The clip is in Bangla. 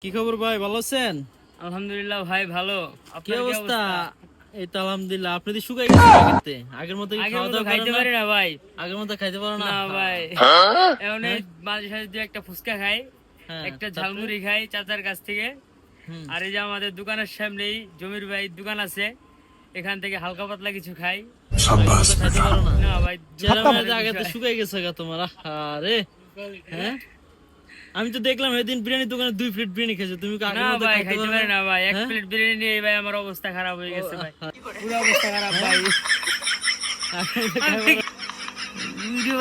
কি খবর ভাই, ভালো আছেন? আলহামদুলিল্লাহ ভাই ভালো। কি আপনার কি অবস্থা? অবস্থা? এই তো আলহামদুলিল্লাহ। আপনি তো শুকাই গেছেন আগেরতে। আগের মতো কি আগের খাওয়া মতো দাওয়া করেন খাইতে না? পারি না ভাই। আগের মতো খাইতে পারো না? না ভাই, এখন এই হ্যাঁ মাঝে সাঝে দু একটা ফুচকা খাই, হ্যাঁ, একটা তারপরে? ঝালমুড়ি খাই চাচার কাছ থেকে। হুম। আর এই যে আমাদের দোকানের সামনেই জমির ভাই দোকান আছে, এখান থেকে হালকা পাতলা কিছু খাই। আগের মতো খাইতে পারো না? না ভাই, চেহারা মনে হয় দুঃখজনক যে আগে তো বিষয়। শুকাই গেছে গা তোমার। আরে হ্যাঁ, আমি তো দেখলাম সেদিন বিরিয়ানির দোকানে 2 প্লেট বিরিয়ানি খেয়েছো। তুমি কি না আগের মতো ভাই, খাইতে খাইতে পারো না? পারি না ভাই, এক হ্যাঁ প্লেট বিরিয়ানি নিয়ে ভাই আমার অবস্থা খারাপ হয়ে ও গেছে ভাই, আহা, পুরো অবস্থা খারাপ হ্যাঁ ভাই। আগের মতো খাইতে পারো না? ভিডিও